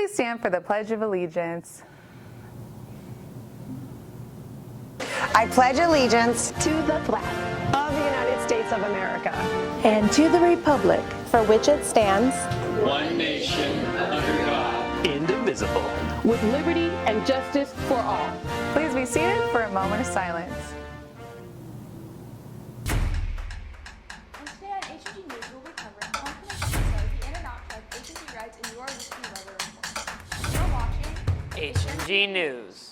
Please stand for the Pledge of Allegiance. I pledge allegiance to the flag of the United States of America and to the republic for which it stands, one nation, under God, indivisible, with liberty and justice for all. Please be seated for a moment of silence. And today on HMG News, we'll be covering homecoming episode, the in and out truck, HMG rides, and your weekly weather report. You're watching HMG News.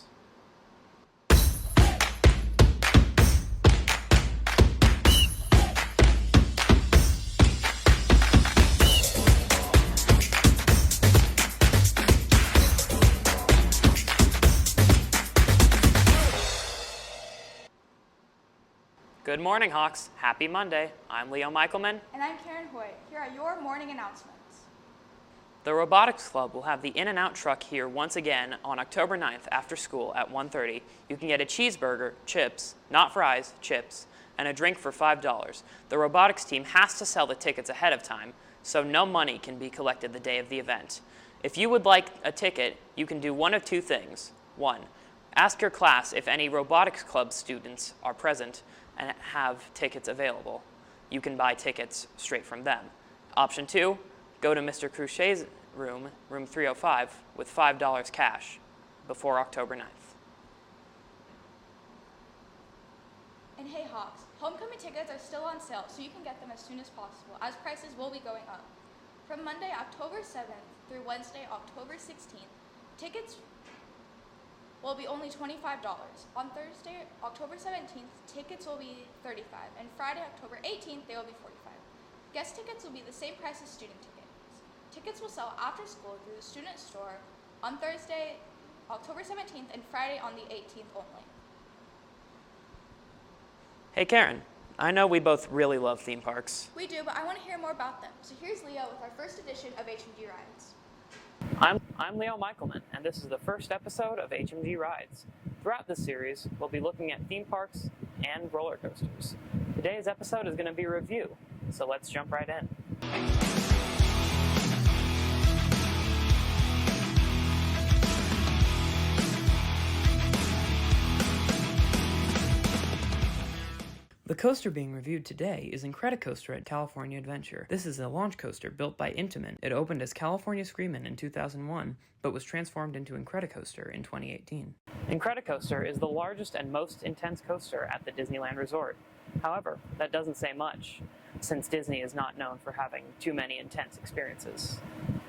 Good morning, Hawks. Happy Monday. I'm Leo Michelman. And I'm Karen Hoyt. Here are your morning announcements. The Robotics Club will have the In-N-Out truck here once again on October 9th after school at 1:30. You can get a cheeseburger, chips, not fries, chips, and a drink for $5. The robotics team has to sell the tickets ahead of time, so no money can be collected the day of the event. If you would like a ticket, you can do one of two things. One, ask your class if any Robotics Club students are present and have tickets available. You can buy tickets straight from them. Option two, go to Mr. Cruchet's room 305, with $5 cash before October 9th. And hey Hawks, homecoming tickets are still on sale, so you can get them as soon as possible, as prices will be going up. From Monday, October 7th through Wednesday, October 16th, tickets will be only $25. On Thursday, October 17th, tickets will be $35, and Friday, October 18th, they will be $45. Guest tickets will be the same price as student tickets. Tickets will sell after school through the student store on Thursday, October 17th, and Friday on the 18th only. Hey Karen, I know we both really love theme parks. We do, but I want to hear more about them. So here's Leo with our first edition of HMG Rides. I'm Leo Michelman, and this is the first episode of HMG Rides. Throughout this series, we'll be looking at theme parks and roller coasters. Today's episode is going to be a review, so let's jump right in. The coaster being reviewed today is Incredicoaster at California Adventure. This is a launch coaster built by Intamin. It opened as California Screamin' in 2001, but was transformed into Incredicoaster in 2018. Incredicoaster is the largest and most intense coaster at the Disneyland Resort. However, that doesn't say much, since Disney is not known for having too many intense experiences.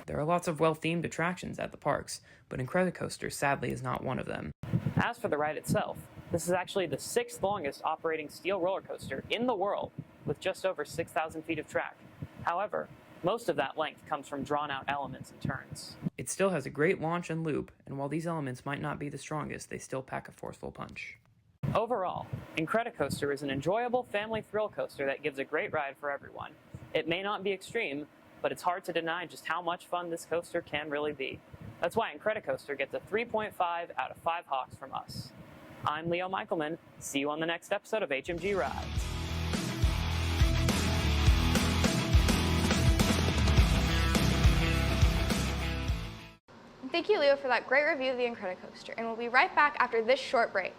There are lots of well-themed attractions at the parks, but Incredicoaster sadly is not one of them. As for the ride itself, this is actually the 6th longest operating steel roller coaster in the world, with just over 6,000 feet of track. However, most of that length comes from drawn-out elements and turns. It still has a great launch and loop, and while these elements might not be the strongest, they still pack a forceful punch. Overall, Incredicoaster is an enjoyable family thrill coaster that gives a great ride for everyone. It may not be extreme, but it's hard to deny just how much fun this coaster can really be. That's why Incredicoaster gets a 3.5 out of 5 Hawks from us. I'm Leo Michelman. See you on the next episode of HMG Rides. Thank you, Leo, for that great review of the Incredicoaster, and we'll be right back after this short break.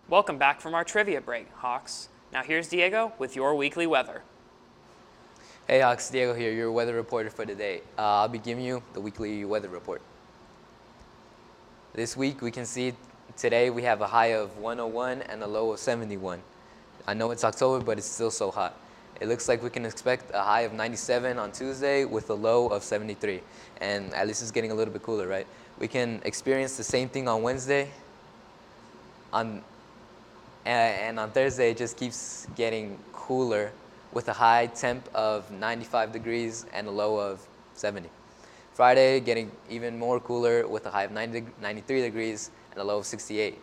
Welcome back from our trivia break, Hawks. Now here's Diego with your weekly weather. Hey Hawks, Diego here, your weather reporter for today. I'll be giving you the weekly weather report. This week we can see today we have a high of 101 and a low of 71. I know it's October, but it's still so hot. It looks like we can expect a high of 97 on Tuesday with a low of 73. And at least it's getting a little bit cooler, right? We can experience the same thing on Wednesday. And on Thursday, it just keeps getting cooler with a high temp of 95 degrees and a low of 70. Friday, getting even more cooler with a high of 93 degrees and a low of 68.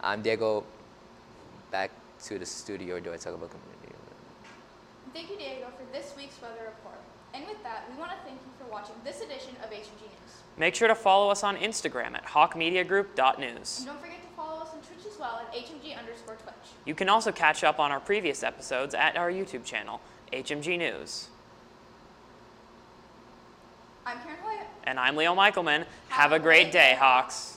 I'm Diego. Back to the studio. Or do I talk about community? Thank you, Diego, for this week's weather report. And with that, we want to thank you for watching this edition of HMG News. Make sure to follow us on Instagram at hawkmediagroup.news. And don't forget to follow us on Twitch as well at HMG_Twitch. You can also catch up on our previous episodes at our YouTube channel, HMG News. I'm Karen Hoyt. And I'm Leo Michaelman. Have a great day, Hawks.